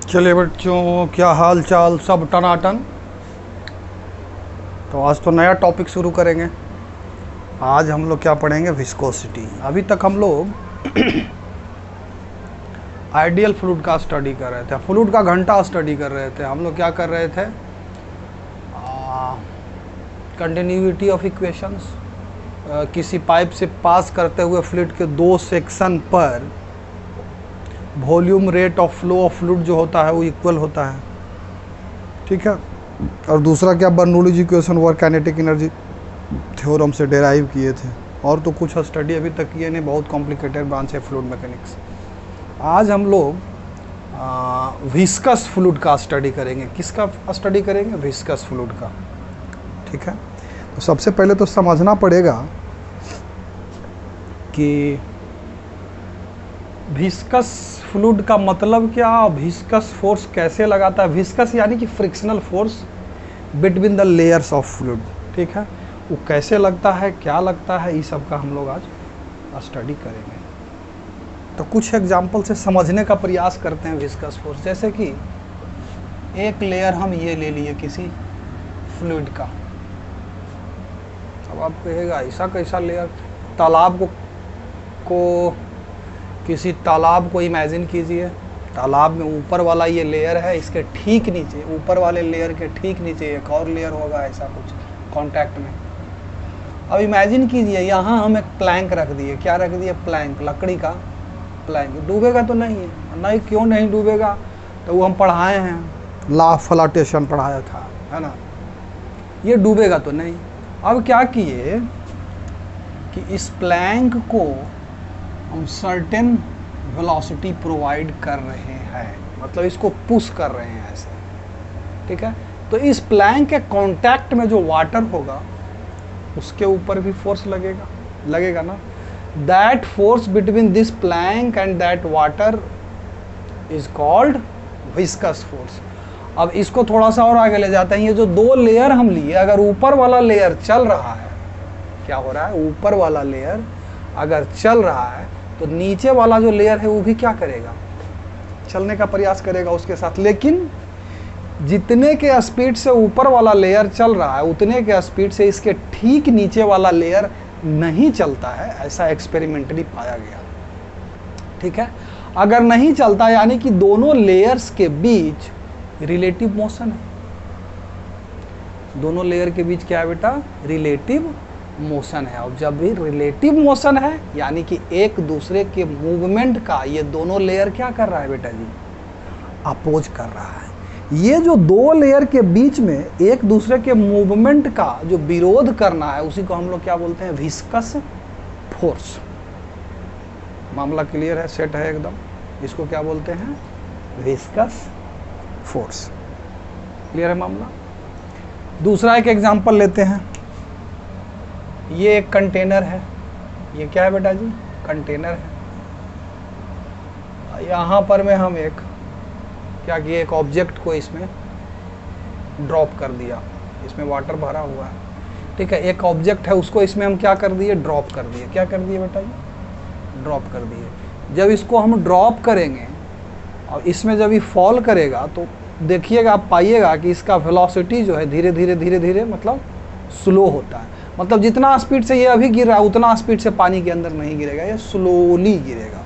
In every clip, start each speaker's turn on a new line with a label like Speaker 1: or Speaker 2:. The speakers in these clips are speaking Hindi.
Speaker 1: चलिए बच्चों, क्या हाल चाल, सब टनाटन। तो आज तो नया टॉपिक शुरू करेंगे। आज हम लोग क्या पढ़ेंगे? विस्कोसिटी। अभी तक हम लोग आइडियल फ्लूइड का स्टडी कर रहे थे, फ्लूइड का घंटा स्टडी कर रहे थे। हम लोग क्या कर रहे थे? Continuity of equations. किसी पाइप से पास करते हुए फ्लूइड के दो सेक्शन पर volume rate of flow of fluid जो होता है वो इक्वल होता है, ठीक है। और दूसरा क्या? Bernoulli's equation work kinetic energy theorem से डेराइव किए थे। और तो कुछ स्टडी अभी तक किए नहीं, बहुत कॉम्प्लिकेटेड ब्रांच है फ्लूइड मैकेनिक्स। आज हम लोग विस्कस फ्लूइड का स्टडी करेंगे। किसका स्टडी करेंगे? विस्कस फ्लूइड का, ठीक है। तो सबसे पहले तो समझना पड़ेगा कि विस्कस फ्लूइड का मतलब क्या, विस्कस फोर्स कैसे लगाता है। विस्कस यानी कि frictional force between the layers of fluid, ठीक है। वो कैसे लगता है, क्या लगता है, ये सब का हम लोग आज स्टडी करेंगे। तो कुछ एग्जाम्पल से समझने का प्रयास करते हैं विस्कस फोर्स। जैसे कि एक लेयर हम ये ले लिए किसी फ्लूइड का। अब आप कहेगा ऐसा कैसा लेयर? तालाब को किसी तालाब को इमेजिन कीजिए। तालाब में ऊपर वाला ये लेयर है, इसके ठीक नीचे, ऊपर वाले लेयर के ठीक नीचे एक और लेयर होगा, ऐसा कुछ कांटेक्ट में। अब इमेजिन कीजिए यहाँ हम एक प्लैंक रख दिए। क्या रख दिए? प्लैंक, लकड़ी का प्लैंक। डूबेगा तो नहीं है? नहीं, क्यों नहीं डूबेगा? तो वो हम पढ़ाए हैं, लॉ ऑफ फ्लटेशन पढ़ाया था, है ना। ये डूबेगा तो नहीं। अब क्या किए कि इस प्लैंक को हम सर्टेन वेलोसिटी प्रोवाइड कर रहे हैं, मतलब इसको पुश कर रहे हैं ऐसे, ठीक है। तो इस प्लैंक के कांटेक्ट में जो वाटर होगा उसके ऊपर भी फोर्स लगेगा ना। That force between this plank and that water is called viscous force. अब इसको थोड़ा सा और आगे ले जाते हैं। ये जो दो लेयर हम लिए, अगर ऊपर वाला लेयर चल रहा है, क्या हो रहा है? ऊपर वाला लेयर अगर चल रहा है तो नीचे वाला जो लेयर है वो भी क्या करेगा? चलने का प्रयास करेगा उसके साथ। लेकिन जितने के स्पीड से ऊपर वाला लेयर चल रहा है उतने के स्पीड से इसके ठीक नीचे वाला लेयर नहीं चलता है, ऐसा एक्सपेरिमेंटली पाया गया, ठीक है। अगर नहीं चलता यानी कि दोनों लेयर्स के बीच रिलेटिव मोशन है। दोनों लेयर के बीच क्या है बेटा? रिलेटिव मोशन है। और जब भी रिलेटिव मोशन है यानी कि एक दूसरे के मूवमेंट का ये दोनों लेयर क्या कर रहा है बेटा जी? अपोज कर रहा है। ये जो दो लेयर के बीच में एक दूसरे के मूवमेंट का जो विरोध करना है उसी को हम लोग क्या बोलते हैं? Viscous force. मामला क्लियर है, सेट है एकदम। इसको क्या बोलते हैं? Viscous force. क्लियर है मामला। दूसरा एक एग्जांपल लेते हैं। ये एक कंटेनर है। ये क्या है बेटा जी? कंटेनर है। यहाँ पर में हम एक क्या किया, एक ऑब्जेक्ट को इसमें ड्रॉप कर दिया। इसमें वाटर भरा हुआ है, ठीक है। एक ऑब्जेक्ट है, उसको इसमें हम क्या कर दिए? ड्रॉप कर दिए। क्या कर दिए बेटा जी? ड्रॉप कर दिए। जब इसको हम ड्रॉप करेंगे और इसमें जब ये फॉल करेगा तो देखिएगा, आप पाइएगा कि इसका वेलोसिटी जो है धीरे धीरे मतलब स्लो होता है। मतलब जितना स्पीड से ये अभी गिर रहा है उतना स्पीड से पानी के अंदर नहीं गिरेगा, ये स्लोली गिरेगा।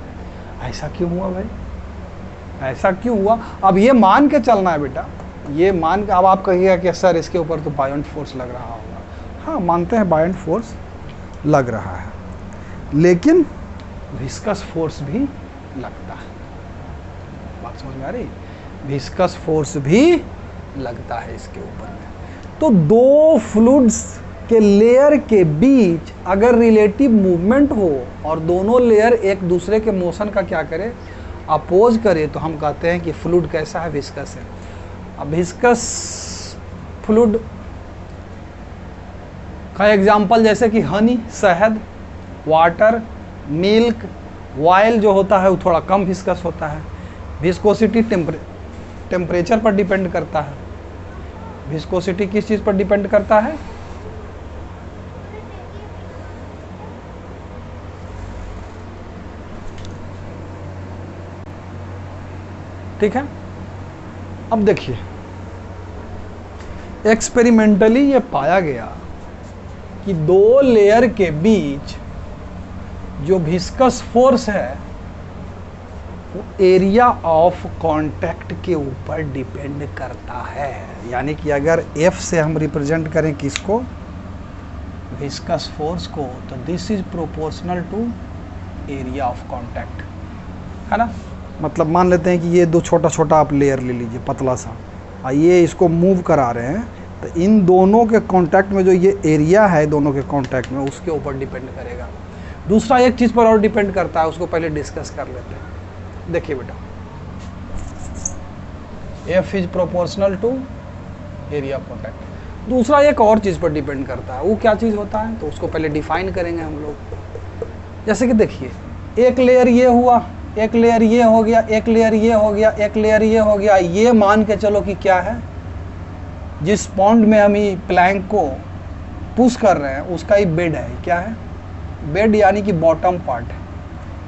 Speaker 1: ऐसा क्यों हुआ भाई? ऐसा क्यों हुआ? अब ये मान के चलना है बेटा, ये मान के। अब आप कहिएगा कि सर इसके ऊपर तो बायोंट फोर्स लग रहा होगा। हाँ, मानते हैं बायोंट फोर्स लग रहा है, लेकिन विस्कस फोर्स भी लगता है। बात समझ में आ रही? विस्कस फोर्स भी लगता है इसके ऊपर में। तो दो फ्लूइड्स के लेयर के बीच अगर रिलेटिव मूवमेंट हो और दोनों लेयर एक दूसरे के मोशन का क्या करे? अपोज करे, तो हम कहते हैं कि फ्लूइड कैसा है? विस्कस है। अब विस्कस फ्लूइड का एग्जांपल जैसे कि हनी, शहद, वाटर, मिल्क, ऑयल जो होता है वो थोड़ा कम विस्कस होता है। विस्कोसिटी टेम्परेचर पर डिपेंड करता है। विस्कोसिटी किस चीज़ पर डिपेंड करता है? ठीक है। अब देखिए, एक्सपेरिमेंटली ये पाया गया कि दो लेयर के बीच जो विस्कस फोर्स है वो एरिया ऑफ कांटेक्ट के ऊपर डिपेंड करता है। यानी कि अगर F से हम रिप्रेजेंट करें किसको, विस्कस फोर्स को, तो this is proportional to area of contact, है ना। मतलब मान लेते हैं कि ये दो छोटा छोटा आप लेयर ले लीजिए पतला सा, ये इसको मूव करा रहे हैं, तो इन दोनों के कांटेक्ट में जो ये एरिया है दोनों के कांटेक्ट में, उसके ऊपर डिपेंड करेगा। दूसरा एक चीज़ पर और डिपेंड करता है, उसको पहले डिस्कस कर लेते हैं। देखिए बेटा, F is proportional to area of contact. दूसरा एक और चीज़ पर डिपेंड करता है, वो क्या चीज़ होता है, तो उसको पहले डिफाइन करेंगे हम लोग। जैसे कि देखिए, एक लेयर ये हुआ, एक लेयर ये हो गया, एक लेयर ये हो गया, एक लेयर ये हो गया। ये मान के चलो कि क्या है, जिस पॉन्ड में हम ये प्लैंक को पुश कर रहे हैं उसका ही बेड है। क्या है, बेड, यानी कि बॉटम पार्ट है।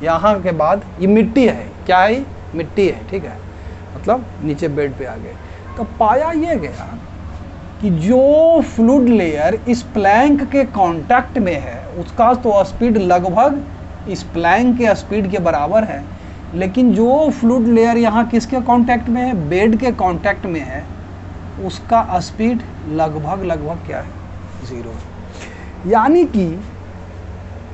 Speaker 1: यहाँ के बाद ये मिट्टी है, क्या है, ये मिट्टी है, ठीक है, मतलब नीचे बेड पे आ गए। तो पाया ये गया कि जो फ्लूइड लेयर इस प्लैंक के कांटेक्ट में है उसका तो स्पीड लगभग इस प्लैंक के स्पीड के बराबर है, लेकिन जो फ्लूइड लेयर यहाँ किसके कांटेक्ट में है, बेड के कांटेक्ट में है, उसका स्पीड लगभग क्या है, 0। यानी कि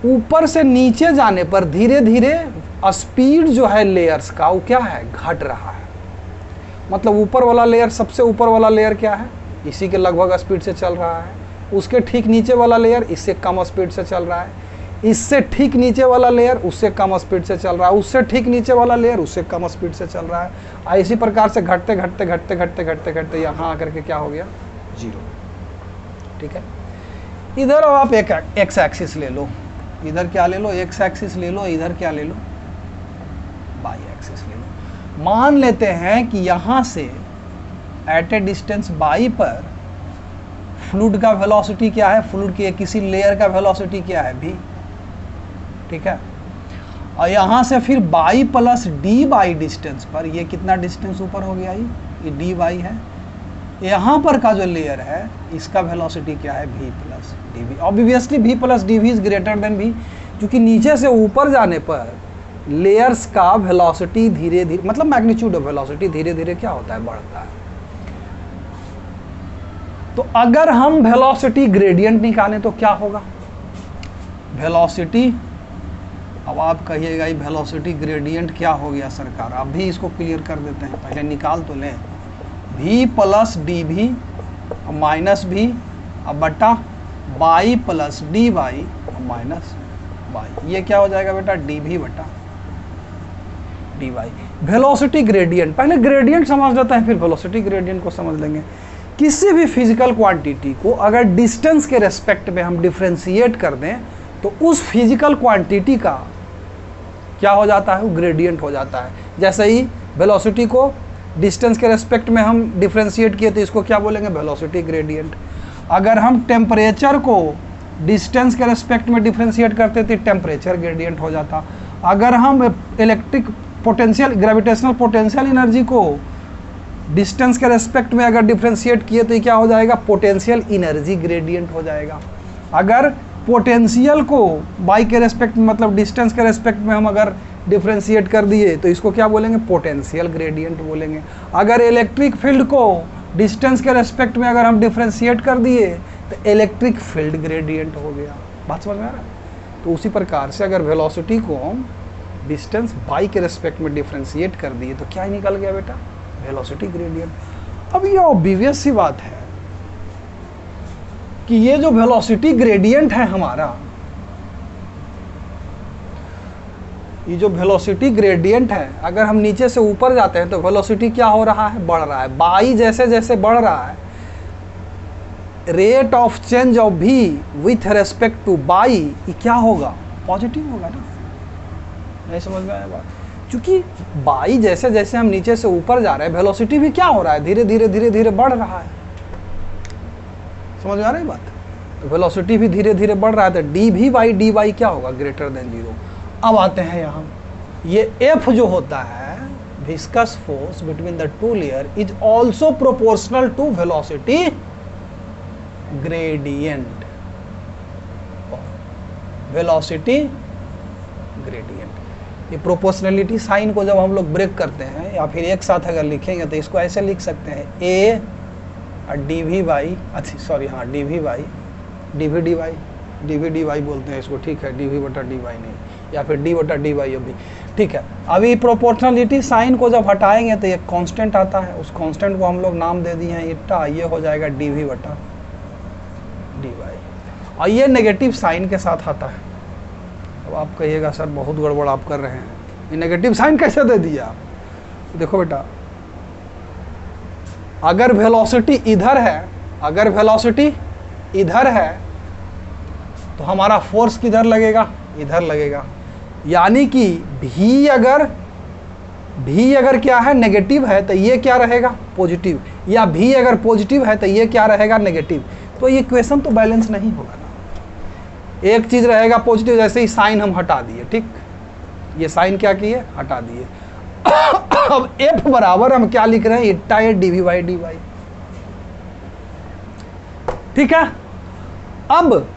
Speaker 1: ऊपर से नीचे जाने पर धीरे धीरे स्पीड जो है लेयर्स का वो क्या है, घट रहा है। मतलब ऊपर वाला लेयर, सबसे ऊपर वाला लेयर क्या है, इसी के लगभग स्पीड से चल रहा है। उसके ठीक नीचे वाला लेयर इससे कम स्पीड से चल रहा है, इससे ठीक नीचे वाला लेयर उससे कम स्पीड से चल रहा है, उससे ठीक नीचे वाला लेयर उससे कम स्पीड से चल रहा है। इसी प्रकार से घटते घटते घटते घटते घटते घटते यहाँ आकर के क्या हो गया, 0। ठीक है, इधर अब आप एक एक्स एक्सिस ले लो, इधर क्या ले लो, एक्स एक्सिस ले लो, इधर क्या ले लो, वाई एक्सिस ले लो। मान लेते हैं कि यहाँ से एट ए डिस्टेंस बाई पर फ्लूइड का वेलोसिटी क्या है, फ्लूइड के किसी लेयर का वेलोसिटी क्या है, v। ठीक है, और यहाँ से फिर by plus d by distance पर, ये कितना डिस्टेंस ऊपर हो गया, ये डी बाई है। यहाँ पर का जो लेयर है इसका वेलोसिटी क्या है, v plus d v. Obviously v plus d v is greater than v, क्योंकि नीचे से ऊपर जाने पर लेयर्स का वेलोसिटी धीरे धीरे, मतलब मैग्नीट्यूड ऑफ वेलोसिटी धीरे धीरे क्या होता है, बढ़ता है। तो अगर हम वेलोसिटी ग्रेडियंट निकालें तो क्या होगा, वेलोसिटी, अब आप कहिएगा ये वेलोसिटी ग्रेडियंट क्या हो गया सरकार, अब भी इसको क्लियर कर देते हैं, पहले निकाल तो लें। v plus d v minus भी अब बटा by plus d by minus by, ये क्या हो जाएगा बेटा, डी भी बटा डी वाई। वेलोसिटी ग्रेडियंट, पहले ग्रेडियंट समझ लेते हैं फिर वेलोसिटी ग्रेडियंट को समझ लेंगे। किसी भी फिजिकल क्वांटिटी को अगर डिस्टेंस के रेस्पेक्ट में हम डिफ्रेंशिएट कर दें तो उस फिजिकल क्वांटिटी का क्या हो जाता है, वो ग्रेडियंट हो जाता है। जैसे ही वेलोसिटी को डिस्टेंस के रेस्पेक्ट में हम डिफ्रेंशिएट किए तो इसको क्या बोलेंगे, वेलोसिटी ग्रेडियंट। अगर हम टेम्परेचर को डिस्टेंस के रेस्पेक्ट में डिफ्रेंशिएट करते तो टेम्परेचर ग्रेडियंट हो जाता। अगर हम electric potential, gravitational potential energy को डिस्टेंस के रेस्पेक्ट में अगर डिफ्रेंशिएट किए तो ये क्या हो जाएगा, पोटेंशियल एनर्जी ग्रेडियंट हो जाएगा। अगर पोटेंशियल को बाई के रेस्पेक्ट में, मतलब डिस्टेंस के रेस्पेक्ट में हम अगर डिफ्रेंशिएट कर दिए तो इसको क्या बोलेंगे, पोटेंशियल ग्रेडियंट बोलेंगे। अगर इलेक्ट्रिक फील्ड को डिस्टेंस के रेस्पेक्ट में अगर हम डिफ्रेंशिएट कर दिए तो इलेक्ट्रिक फील्ड ग्रेडियंट हो गया। बात समझ में आ रहा है। तो उसी प्रकार से अगर वेलोसिटी को हम डिस्टेंस बाई के रेस्पेक्ट में डिफ्रेंशिएट कर दिए तो क्या ही निकल गया बेटा, वेलोसिटी ग्रेडियंट। अब ये ऑब्वियस सी बात है कि ये जो वेलोसिटी ग्रेडियंट है हमारा, ये जो वेलोसिटी ग्रेडियंट है, अगर हम नीचे से ऊपर जाते हैं तो वेलोसिटी क्या हो रहा है, बढ़ रहा है। बाई जैसे जैसे बढ़ रहा है, rate of change of v with respect two by, ये क्या होगा, पॉजिटिव होगा ना। नहीं समझ में आया बात, क्योंकि बाई जैसे जैसे हम नीचे से ऊपर जा रहे हैं वेलोसिटी भी क्या हो रहा है, धीरे धीरे धीरे धीरे बढ़ रहा है। समझ में आ रही बात, तो वेलोसिटी भी धीरे धीरे बढ़ रहा है, तो डी भी बाई डी वाई क्या होगा, ग्रेटर देन 0। अब आते हैं यहाँ, ये f जो होता है viscous force between the two layer is also proportional to velocity gradient. velocity gradient, ये प्रोपोर्शनलिटी साइन को जब हम लोग ब्रेक करते हैं या फिर एक साथ अगर लिखेंगे तो इसको ऐसे लिख सकते हैं a डी वी वाई, अच्छा सॉरी हाँ d v y d v d y बोलते हैं इसको, ठीक है, डी वी बटा डी वाई नहीं, या फिर डी बटा डी वाई अभी, ठीक है। अभी प्रोपोर्शनलिटी साइन को जब हटाएंगे तो एक कांस्टेंट आता है, उस कांस्टेंट को हम लोग नाम दे दिए हैं इट्टा, ये हो जाएगा डी वी बटा डी वाई, और ये नेगेटिव साइन के साथ आता है। अब आप कहिएगा सर बहुत गड़बड़ आप कर रहे हैं, ये नेगेटिव साइन कैसे दे दिया आप? देखो बेटा, अगर वेलोसिटी इधर है, अगर वेलोसिटी इधर है तो हमारा फोर्स किधर लगेगा? इधर लगेगा। यानी कि भी अगर क्या है नेगेटिव है तो ये क्या रहेगा? पॉजिटिव, या भी अगर पॉजिटिव है तो ये क्या रहेगा? नेगेटिव। तो ये इक्वेशन तो बैलेंस नहीं होगा ना। एक चीज रहेगा पॉजिटिव, जैसे ही साइन हम हटा दिए, ठीक, ये साइन क्या किए? हटा दिए। अब एफ बराबर हम क्या लिख रहे हैं? Eta A D we by D Y, ठीक है। अब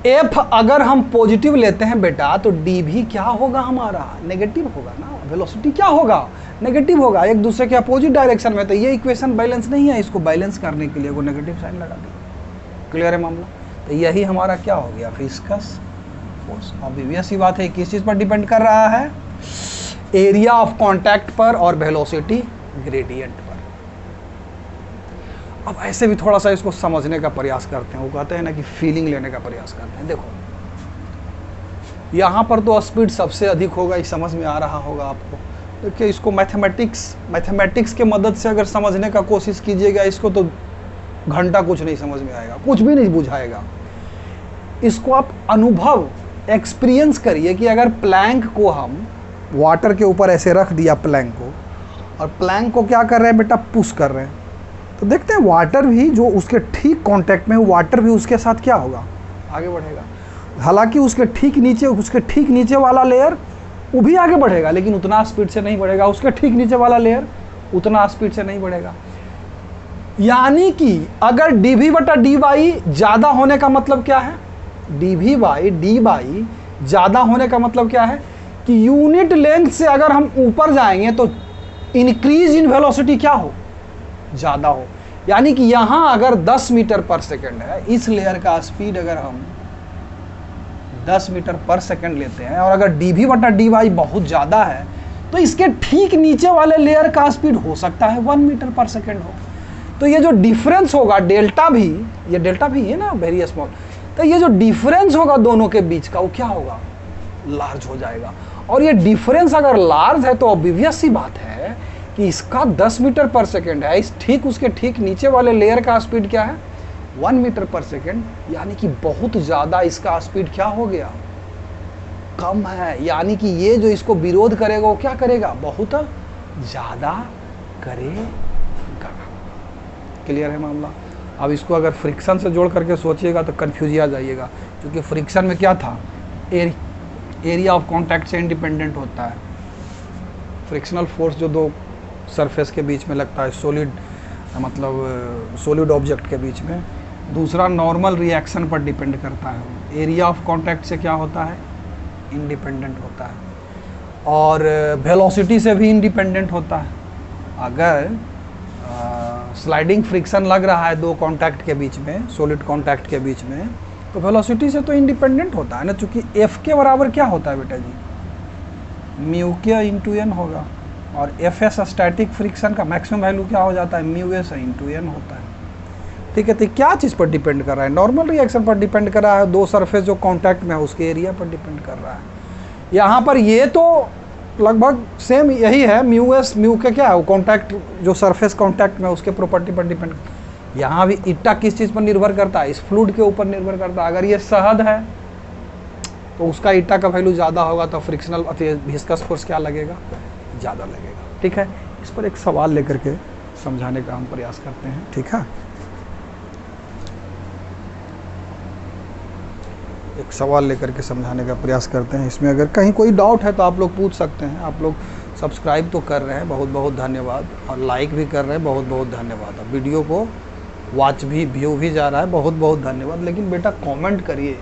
Speaker 1: एफ अगर हम पॉजिटिव लेते हैं बेटा तो डी भी क्या होगा? हमारा नेगेटिव होगा ना। वेलोसिटी क्या होगा? नेगेटिव होगा, एक दूसरे के अपोजिट डायरेक्शन में। तो ये इक्वेशन बैलेंस नहीं है, इसको बैलेंस करने के लिए वो नेगेटिव साइन लगा दिया। क्लियर है मामला? तो यही हमारा क्या हो गया? Viscous force. ऑब्वियस सी बात है, किस चीज़ पर डिपेंड कर रहा है? एरिया ऑफ कॉन्टैक्ट पर और वेलोसिटी ग्रेडियंट पर। अब ऐसे भी थोड़ा सा इसको समझने का प्रयास करते हैं। वो कहते हैं ना कि फीलिंग लेने का प्रयास करते हैं। देखो यहाँ पर तो स्पीड सबसे अधिक होगा, ये समझ में आ रहा होगा आपको। देखिए इसको मैथमेटिक्स के मदद से अगर समझने का कोशिश कीजिएगा इसको तो घंटा कुछ नहीं समझ में आएगा, कुछ भी नहीं बुझाएगा। इसको आप अनुभव एक्सपीरियंस करिए कि अगर प्लैंक को हम वाटर के ऊपर ऐसे रख दिया प्लैंक को, और प्लैंक को क्या कर रहे हैं बेटा? पुश कर रहे हैं, तो देखते हैं वाटर भी जो उसके ठीक कांटेक्ट में, वाटर भी उसके साथ क्या होगा? आगे बढ़ेगा। हालांकि उसके ठीक नीचे वाला लेयर वो भी आगे बढ़ेगा, लेकिन उतना स्पीड से नहीं बढ़ेगा। उसके ठीक नीचे वाला लेयर उतना स्पीड से नहीं बढ़ेगा। यानी कि अगर डी वी बटा डी वाई ज़्यादा होने का मतलब क्या है? D we by D y ज़्यादा होने का मतलब क्या है? कि यूनिट लेंथ से अगर हम ऊपर जाएंगे तो इंक्रीज इन वेलोसिटी क्या हो? ज़्यादा हो। यानी कि यहाँ अगर 10 मीटर पर सेकेंड है, इस लेयर का स्पीड अगर हम 10 मीटर पर सेकेंड लेते हैं, और अगर डी वी बटा डी वाई बहुत ज़्यादा है तो इसके ठीक नीचे वाले लेयर का स्पीड हो सकता है 1 मीटर पर सेकेंड हो। तो ये जो डिफरेंस होगा डेल्टा भी, ये डेल्टा भी है ना वेरी स्मॉल, तो ये जो डिफरेंस होगा दोनों के बीच का वो क्या होगा? लार्ज हो जाएगा। और ये डिफरेंस अगर लार्ज है तो ऑब्वियस सी बात है कि इसका 10 मीटर पर सेकेंड है, उसके ठीक नीचे वाले लेयर का स्पीड क्या है? 1 मीटर पर सेकेंड। यानी कि बहुत ज़्यादा इसका स्पीड क्या हो गया? कम है। यानी कि ये जो इसको विरोध करेगा वो क्या करेगा? बहुत ज़्यादा करेगा। क्लियर है मामला? अब इसको अगर फ्रिक्शन से जोड़ करके सोचिएगा तो कन्फ्यूज आ जाइएगा, क्योंकि फ्रिक्शन में क्या था? एरिया ऑफ कॉन्टैक्ट से इंडिपेंडेंट होता है। फ्रिक्शनल फोर्स जो दो सरफेस के बीच में लगता है, सॉलिड ऑब्जेक्ट के बीच में। दूसरा नॉर्मल रिएक्शन पर डिपेंड करता है। एरिया ऑफ कॉन्टैक्ट से क्या होता है? इंडिपेंडेंट होता है। और वेलोसिटी से भी इंडिपेंडेंट होता है। अगर स्लाइडिंग फ्रिक्शन लग रहा है दो कॉन्टैक्ट के बीच में, सॉलिड कॉन्टैक्ट के बीच में, तो वेलोसिटी से तो इंडिपेंडेंट होता है ना, क्योंकि एफ के बराबर क्या होता है बेटा जी? म्यू के इंटू एन होगा। और एफ एस स्टैटिक फ्रिक्शन का मैक्सिमम वैल्यू क्या हो जाता है? म्यू एस इंटू एन होता है। ठीक है, तो क्या चीज़ पर डिपेंड कर रहा है? नॉर्मल रिएक्शन पर डिपेंड कर रहा है। दो सरफेस जो कांटेक्ट में है उसके एरिया पर डिपेंड कर रहा है। यहाँ पर ये तो लगभग सेम यही है। म्यू एस म्यू के क्या है? वो कांटेक्ट जो सरफेस कांटेक्ट में उसके प्रॉपर्टी पर डिपेंड। यहाँ भी इट्टा किस चीज़ पर निर्भर करता है? इस फ्लूइड के ऊपर निर्भर करता है। अगर ये शहद है तो उसका इट्टा का वैल्यू ज़्यादा होगा तो फ्रिक्शनल विस्कस फोर्स क्या लगेगा? ज़्यादा लगेगा। ठीक है, इस पर एक सवाल लेकर के समझाने का हम प्रयास करते हैं। ठीक है, एक सवाल लेकर के समझाने का प्रयास करते हैं। इसमें अगर कहीं कोई डाउट है तो आप लोग पूछ सकते हैं। आप लोग सब्सक्राइब तो कर रहे हैं, बहुत बहुत धन्यवाद, और लाइक भी कर रहे हैं, बहुत बहुत धन्यवाद। अब वीडियो को वॉच भी, व्यू भी जा रहा है, बहुत बहुत धन्यवाद। लेकिन बेटा कमेंट करिए,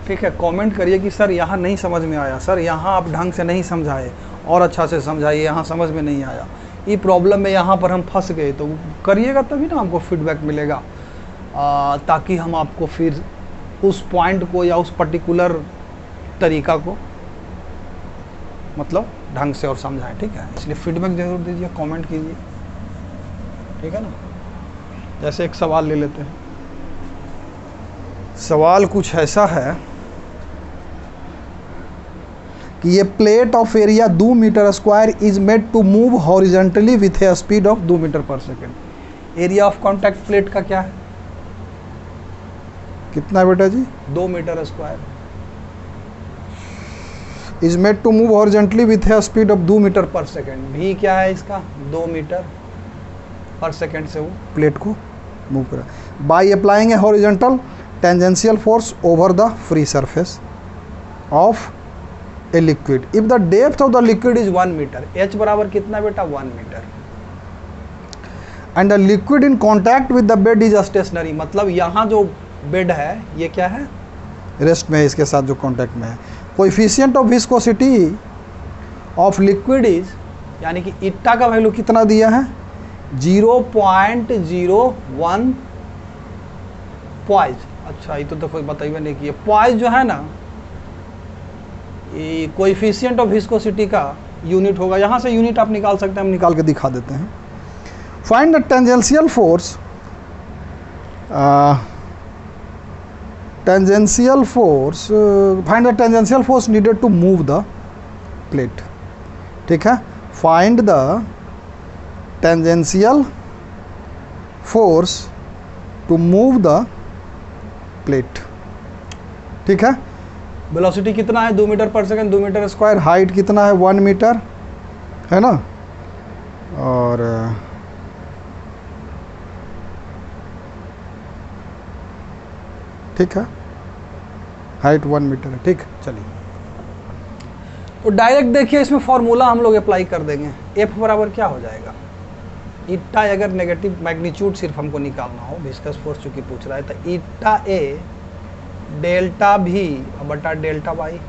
Speaker 1: ठीक है, कमेंट करिए कि सर यहाँ नहीं समझ में आया, सर यहाँ आप ढंग से नहीं समझाए, और अच्छा से समझाइए, यहाँ समझ में नहीं आया, ये प्रॉब्लम में यहाँ पर हम फंस गए। तो करिएगा तभी ना हमको फीडबैक मिलेगा, ताकि हम आपको फिर उस पॉइंट को या उस पर्टिकुलर तरीका को मतलब ढंग से और समझाएं, ठीक है। इसलिए फीडबैक ज़रूर दीजिए, कमेंट कीजिए, ठीक है ना। जैसे एक सवाल ले लेते हैं। सवाल कुछ ऐसा है कि ये plate of area 2 metre square is made to move horizontally with a speed of 2 metre per second. Area of contact plate का क्या है, कितना बेटा जी? 2 metre square is made to move horizontally with a speed of 2 metre per second. भी क्या है इसका? 2 मीटर पर सेकेंड से वो प्लेट को मूव करा by applying a horizontal tangential force over the free surface of a liquid if the depth of the liquid is 1 metre. H बराबर कितना बेटा? 1 metre. And the liquid in contact with the bed is stationary. मतलब यहाँ जो बेड है ये क्या है? रेस्ट में है, इसके साथ जो कॉन्टैक्ट में है। Coefficient of viscosity of liquid is, यानी कि इट्टा का वैल्यू कितना दिया है? 0.01 पॉइज। अच्छा, ये तो कोई बताइए नहीं कि ये पॉइज जो है ना, ये कोएफिशिएंट ऑफ विस्कोसिटी का यूनिट होगा। यहाँ से यूनिट आप निकाल सकते हैं, हम निकाल के दिखा देते हैं। Find the tangential force, tangential force, find the tangential force needed to move the plate, ठीक है। Find the tangential force to move the plate, ठीक है। वेलोसिटी कितना है? 2 metre per second, 2 metre square. Height कितना है? 1 मीटर, है ना। और ठीक है, हाइट 1 मीटर है, ठीक। चलिए, तो डायरेक्ट देखिए इसमें फॉर्मूला हम लोग अप्लाई कर देंगे। एफ बराबर क्या हो जाएगा? इट्टा, अगर नेगेटिव मैग्नीट्यूड सिर्फ हमको निकालना हो, विस्कस फोर्स चूंकि पूछ रहा है, तो इट्टा ए डेल्टा भी बटा डेल्टा वाई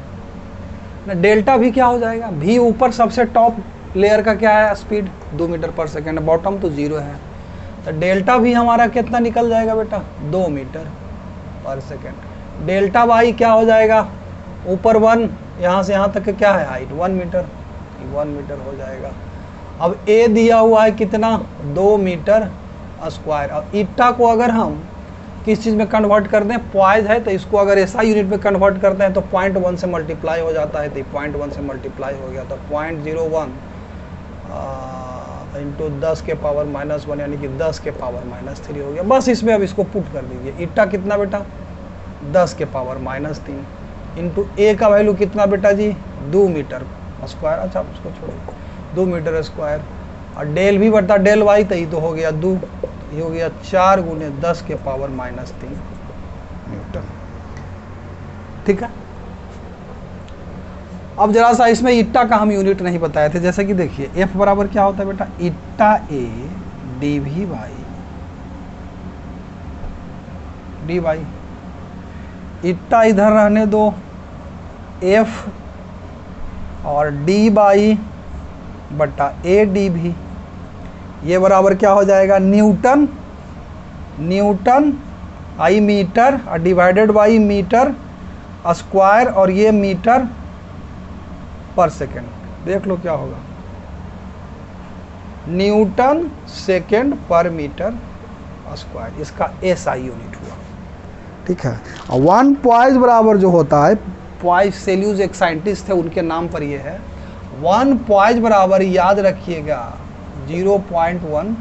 Speaker 1: ना। डेल्टा भी क्या हो जाएगा? भी ऊपर सबसे टॉप लेयर का क्या है? Speed 2 metre per second, bottom तो 0 है, तो डेल्टा भी हमारा कितना निकल जाएगा बेटा? 2 metre per second. Delta Y क्या हो जाएगा? ऊपर 1, यहाँ से यहाँ तक क्या है हाइट? 1 मीटर, 1 मीटर हो जाएगा। अब ए दिया हुआ है कितना? 2 मीटर स्क्वायर। अब इट्टा को अगर हम किस चीज़ में कन्वर्ट कर दें? पॉइज है, तो इसको अगर ऐसा यूनिट में कन्वर्ट करते हैं तो 0.1 से मल्टीप्लाई हो जाता है, तो 0.1 से मल्टीप्लाई हो गया, तो 0.01 इंटू 10 के पावर -1, यानी कि 10 के पावर -3 हो गया। बस इसमें अब इसको पुट कर दीजिए। इट्टा कितना बेटा? 10 के पावर -3 इंटू ए का वैल्यू कितना बेटा जी? 2 मीटर स्क्वायर। अच्छा, उसको छोड़ो, 2 मीटर स्क्वायर, और डेल भी बटा डेल वाई, तो ये तो हो गया 2, ये हो गया 4 गुने 10 के पावर -3 न्यूटन, ठीक है। अब जरा सा इसमें इट्टा का हम यूनिट नहीं बताए थे। जैसे कि देखिए एफ बराबर क्या होता है बेटा? Eta A D we by D Y. Eta इधर रहने दो, एफ और डी बाई बटा ए डी भी, ये बराबर क्या हो जाएगा? न्यूटन, न्यूटन आई मीटर और डिवाइडेड बाई मीटर स्क्वायर, और ये मीटर पर सेकेंड। देख लो क्या होगा? न्यूटन सेकेंड पर मीटर स्क्वायर, इसका एसआई यूनिट हुआ, ठीक है। 1 पॉइज बराबर जो होता है, पॉइज सेल्यूज एक साइंटिस्ट थे, उनके नाम पर ये है। 1 पॉइज बराबर, याद रखिएगा, 0.1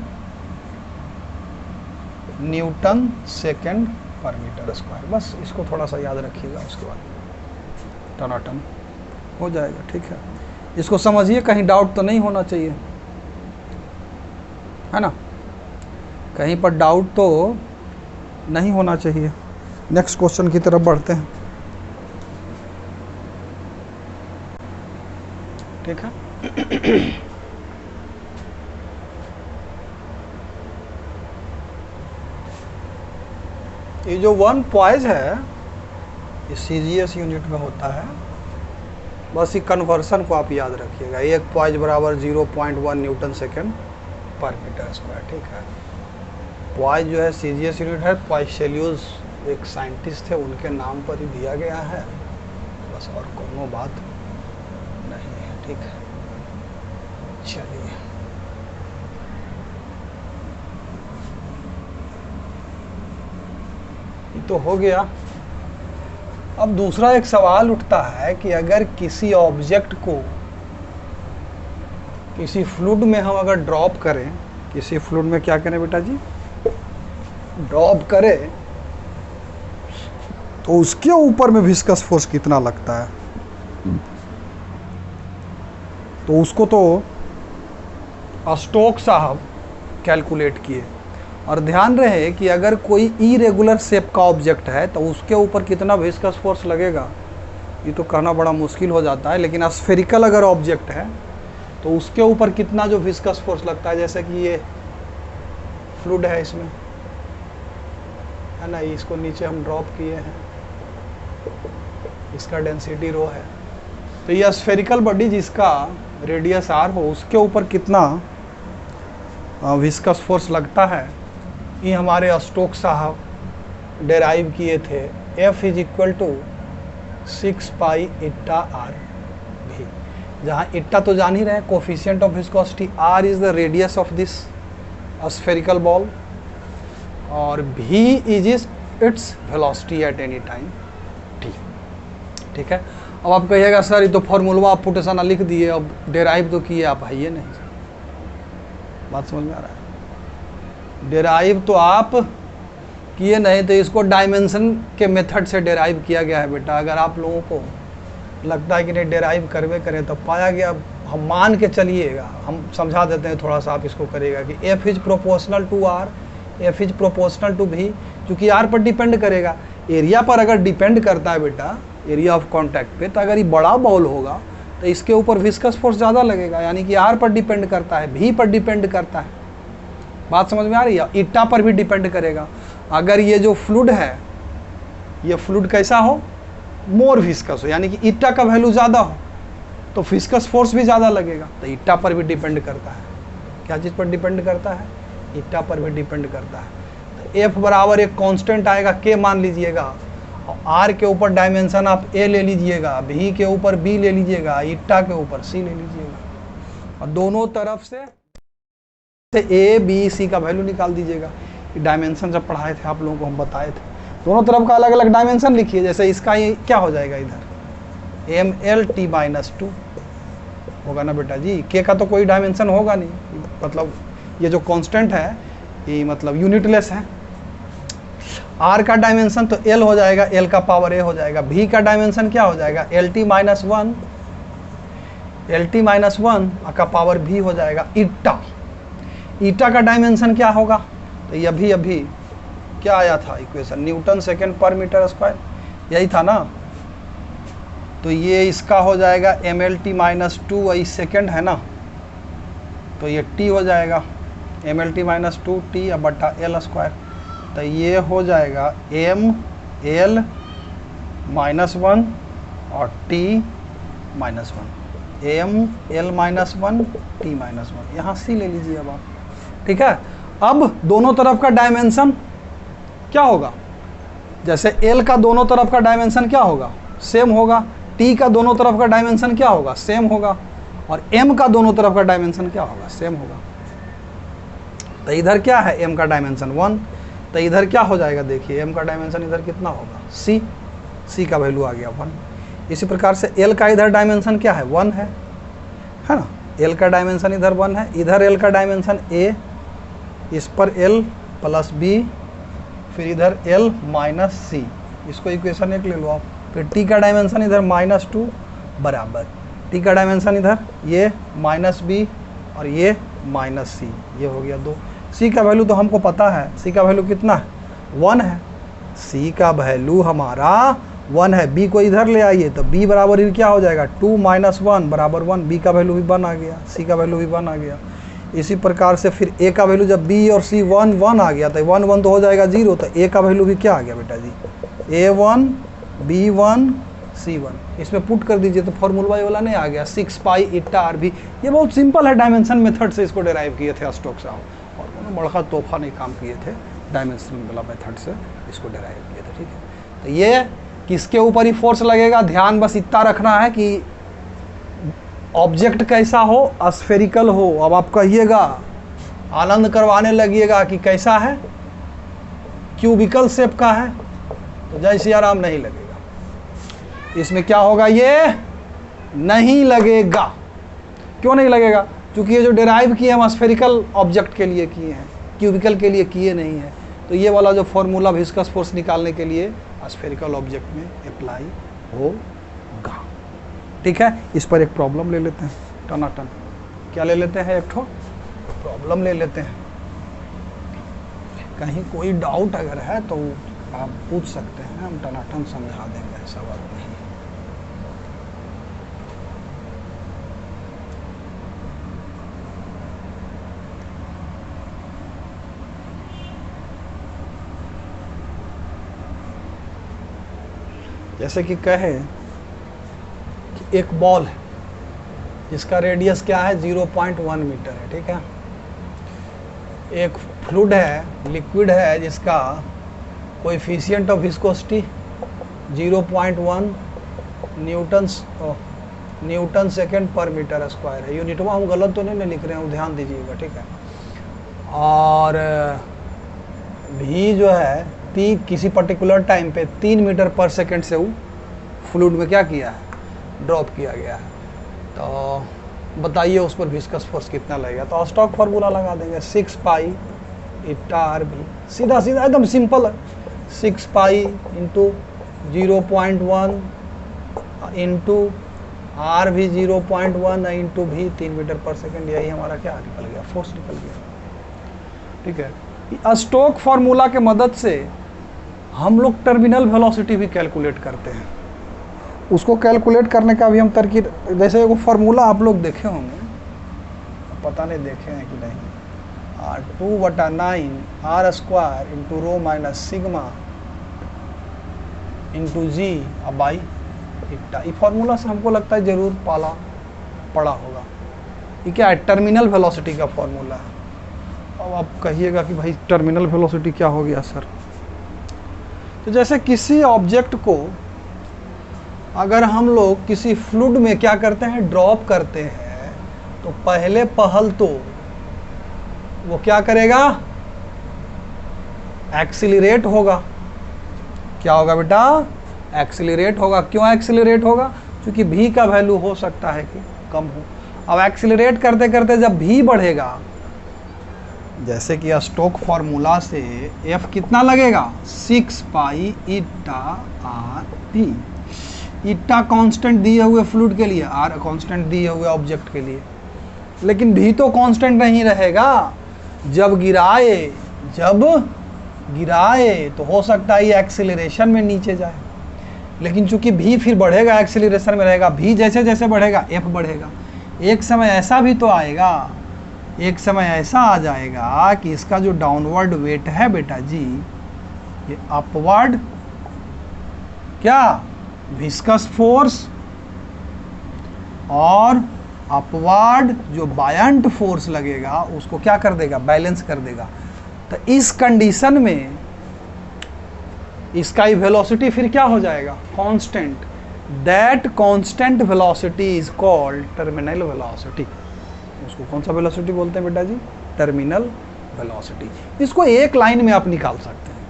Speaker 1: न्यूटन सेकेंड पर मीटर स्क्वायर। बस इसको थोड़ा सा याद रखिएगा, उसके बाद टनाटन हो जाएगा, ठीक है। इसको समझिए, कहीं डाउट तो नहीं होना चाहिए, है ना, कहीं पर डाउट तो नहीं होना चाहिए। नेक्स्ट क्वेश्चन की तरफ बढ़ते हैं। ठीक है। ये जो 1 पॉइज है ये सीजीएस यूनिट में होता है, बस ये कन्वर्सन को आप याद रखिएगा। 1 पॉइज बराबर 0.1 न्यूटन सेकेंड पर मीटर स्क्वायर, ठीक है। पॉइज जो है सीजीएस यूनिट है, पॉइसेलियस एक साइंटिस्ट थे, उनके नाम पर ही दिया गया है, बस और कोनो बात नहीं है, ठीक है। चलिए ये तो हो गया। अब दूसरा एक सवाल उठता है कि अगर किसी ऑब्जेक्ट को किसी फ्लूइड में हम अगर ड्रॉप करें, किसी फ्लूइड में क्या करें बेटा जी, ड्रॉप करें, तो उसके ऊपर में विस्कस फोर्स कितना लगता है, तो उसको तो स्टोक साहब कैलकुलेट किए। और ध्यान रहे कि अगर कोई इरेगुलर शेप का ऑब्जेक्ट है तो उसके ऊपर कितना विस्कस फोर्स लगेगा ये तो कहना बड़ा मुश्किल हो जाता है, लेकिन स्फेरिकल अगर ऑब्जेक्ट है तो उसके ऊपर कितना जो विस्कस फोर्स लगता है, जैसे कि ये फ्लूइड है, इसमें है ना, इसको नीचे हम ड्रॉप किए हैं, इसका डेंसिटी रो है, तो ये स्फेरिकल बॉडी जिसका रेडियस r हो उसके ऊपर कितना विस्कस फोर्स लगता है, ये हमारे स्टोक साहब डेराइव किए थे। F = 6 पाई इट्टा r भी, जहाँ इट्टा तो जान ही रहे हैं coefficient of viscosity, r is the radius of this spherical ball और v is its velocity at any time t, ठीक है। अब आप कहिएगा सर ये तो फॉर्मूला आप पुटेसाना लिख दिए, अब डेराइव तो किए आप, है ये नहीं, बात समझ में आ रहा है। डेराइव तो आप किए नहीं, तो इसको डायमेंशन के मेथड से डेराइव किया गया है बेटा। अगर आप लोगों को लगता है कि नहीं डेराइव करवे करें, तो पाया गया, हम मान के चलिएगा, हम समझा देते हैं थोड़ा सा, आप इसको करेगा कि F is proportional to R, F is proportional to V, क्योंकि R पर डिपेंड करेगा, एरिया पर अगर डिपेंड करता है बेटा, एरिया ऑफ कॉन्टैक्ट पे, तो अगर ये बड़ा बॉल होगा तो इसके ऊपर विस्कस फोर्स ज़्यादा लगेगा, यानी कि R पर डिपेंड करता है, V पर डिपेंड करता है, बात समझ में आ रही है। इट्टा पर भी डिपेंड करेगा। अगर ये जो फ्लूइड है, ये फ्लूइड कैसा हो, मोर विस्कस हो, यानी कि इट्टा का वैल्यू ज़्यादा हो तो विस्कस फोर्स भी ज़्यादा लगेगा, तो इट्टा पर भी डिपेंड करता है। क्या चीज़ पर डिपेंड करता है, इट्टा पर भी डिपेंड करता है। तो F बराबर एक कांस्टेंट आएगा K मान लीजिएगा, और R के ऊपर डायमेंशन आप A ले लीजिएगा, V के ऊपर B ले लीजिएगा, इट्टा के ऊपर C ले लीजिएगा, और दोनों तरफ से A B C का वैल्यू निकाल दीजिएगा। डायमेंशन जब पढ़ाए थे आप लोगों को हम बताए थे, दोनों तरफ का अलग अलग डायमेंशन लिखिए। जैसे इसका ये क्या हो जाएगा, इधर MLT-2 होगा ना बेटा जी, K का तो कोई डायमेंशन होगा नहीं, मतलब ये जो कांस्टेंट है ये मतलब यूनिटलेस है। R का डायमेंशन तो L हो जाएगा, L का पावर A हो जाएगा। V का डायमेंशन क्या हो जाएगा, LT-1, LT-1 का पावर V हो जाएगा। ईटा का डायमेंशन क्या होगा, तो ये अभी क्या आया था इक्वेशन, न्यूटन सेकेंड पर मीटर स्क्वायर, यही था ना। तो ये इसका हो जाएगा MLT-2, वही सेकेंड है ना, तो ये T हो जाएगा MLT-2 T बटा L स्क्वायर, तो ये हो जाएगा ML-1 और T-1, ML-1 T-1, यहाँ C ले लीजिए अब आप, ठीक है। अब दोनों तरफ का डायमेंशन क्या होगा, जैसे L का दोनों तरफ का डायमेंशन क्या होगा, सेम होगा। T का दोनों तरफ का डायमेंशन क्या होगा, सेम होगा। और M का दोनों तरफ का डायमेंशन क्या होगा, सेम होगा। तो इधर क्या है, M का डायमेंशन 1, तो इधर क्या हो जाएगा, देखिए M का डायमेंशन इधर कितना होगा, C का वैल्यू आ गया 1। इसी प्रकार से L का इधर डायमेंशन क्या है, 1 है ना, L का डायमेंशन इधर 1 है, इधर L का डायमेंशन A, इस पर L प्लस B, फिर इधर L माइनस C, इसको इक्वेशन 1 ले लो आप। फिर T का डायमेंशन इधर -2 बराबर T का डायमेंशन इधर ये -B और ये -C, ये हो गया 2। C का वैल्यू तो हमको पता है, C का वैल्यू कितना है, 1 है। C का वैल्यू हमारा 1 है, b को इधर ले आइए तो b बराबर क्या हो जाएगा 2 - 1 बराबर 1, b का वैल्यू भी 1 आ गया, c का वैल्यू भी 1 आ गया। इसी प्रकार से फिर a का वैल्यू जब b और c 1 1 आ गया तो 1 1 तो हो जाएगा 0, तो a का वैल्यू भी क्या आ गया बेटा जी a1 b1 c1। इसमें पुट कर दीजिए तो फॉर्मूला ये वाला नहीं आ गया 6 पाई ईटा आर भी। ये बहुत सिंपल है, डायमेंशन मेथड से इसको डिराइव किए थे स्टोक साहब, और उन्होंने बड़ा तोहफा नहीं काम किए थे, डायमेंशन वाला मेथड से इसको डिराइव किए थे। ठीक है, तो ये किसके ऊपर ही फोर्स लगेगा, ध्यान बस इतना रखना है कि ऑब्जेक्ट कैसा हो, स्फेरिकल हो। अब आप कहिएगा, आनंद करवाने लगिएगा कि कैसा है, क्यूबिकल शेप का है, तो जय सिया राम नहीं लगेगा। इसमें क्या होगा, ये नहीं लगेगा। क्यों नहीं लगेगा? क्योंकि ये जो डिराइव किए हम स्फेरिकल ऑब्जेक्ट के लिए किए हैं, क्यूबिकल के लिए किए नहीं हैं। तो ये वाला जो फॉर्मूला विस्कस फोर्स निकालने के लिए स्फेरिकल ऑब्जेक्ट में अप्लाई होगा। ठीक है, इस पर एक प्रॉब्लम ले लेते हैं, टनाटन। क्या ले लेते हैं? एक ठो प्रॉब्लम ले लेते हैं। कहीं कोई डाउट अगर है तो आप पूछ सकते हैं, हम टनाटन समझा देंगे, ऐसा बात नहीं। जैसे कि कहे कि एक बॉल है जिसका रेडियस क्या है 0.1 मीटर है। ठीक है, एक फ्लूइड है, लिक्विड है, जिसका coefficient of viscosity 0.1 Newton second पर मीटर स्क्वायर है। यूनिट में हम गलत तो नहीं लिख रहे हैं, ध्यान दीजिएगा। ठीक है, और भी जो है किसी पर्टिकुलर टाइम पे 3 मीटर पर सेकेंड से वो फ्लूइड में क्या किया है, ड्रॉप किया गया है। तो बताइए उस पर विस्कस फोर्स कितना लगेगा। तो स्टोक फार्मूला लगा देंगे 6 पाई ईटा आर भी, सीधा सीधा एकदम सिंपल है। 6 पाई इंटू 0.1 इंटू आर भी 0.1 इंटू भी 3 मीटर पर सेकेंड। यही हमारा क्या निकल गया, फोर्स निकल गया। ठीक है, स्टोक फार्मूला के मदद से हम लोग टर्मिनल वेलोसिटी भी कैलकुलेट करते हैं। उसको कैलकुलेट करने का भी हम तरकीब, जैसे वो फार्मूला आप लोग देखे होंगे, पता नहीं देखे हैं कि नहीं, 2/9 R square into rho minus sigma into g by eta. ये फार्मूला से हमको लगता है जरूर पड़ा होगा। ये क्या है, टर्मिनल वेलोसिटी का फार्मूला है। अब आप कहिएगा कि भाई टर्मिनल वेलोसिटी क्या हो गया सर। तो जैसे किसी ऑब्जेक्ट को अगर हम लोग किसी फ्लूइड में क्या करते हैं, ड्रॉप करते हैं, तो पहले पहल तो वो क्या करेगा, एक्सीलरेट होगा। क्या होगा बेटा, एक्सीलरेट होगा। क्यों एक्सीलरेट होगा? क्योंकि भी का वैल्यू हो सकता है कि कम हो। अब एक्सीलरेट करते करते जब भी बढ़ेगा, जैसे कि स्टोक फार्मूला से F कितना लगेगा, 6 पाई ईटा आर टी। ईटा कांस्टेंट दिए हुए फ्लूइड के लिए, आर कांस्टेंट दिए हुए ऑब्जेक्ट के लिए। लेकिन भी तो कांस्टेंट नहीं रहेगा। जब गिराए तो हो सकता है ये एक्सीलरेशन में नीचे जाए, लेकिन चूंकि भी फिर बढ़ेगा, एक्सीलरेशन में रहेगा। भी जैसे जैसे बढ़ेगा F बढ़ेगा। एक समय ऐसा भी तो आएगा, एक समय ऐसा आ जाएगा कि इसका जो डाउनवर्ड वेट है बेटा जी, ये अपवर्ड क्या विस्कस फोर्स और अपवर्ड जो बायंट फोर्स लगेगा उसको क्या कर देगा, बैलेंस कर देगा। तो इस कंडीशन में इसका वेलोसिटी फिर क्या हो जाएगा, constant. That constant velocity is called terminal velocity. उसको कौन सा वेलोसिटी बोलते हैं बेटा जी, टर्मिनल वेलोसिटी। इसको एक लाइन में आप निकाल सकते हैं,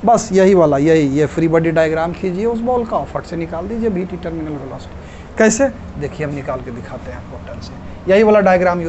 Speaker 1: बस यही वाला, ये फ्री बॉडी डायग्राम खींचिए उस बॉल का, फट से निकाल दीजिए भी टी टर्मिनल वेलोसिटी। कैसे, देखिए हम निकाल के दिखाते हैं आपको टन से। यही वाला डायग्राम यूज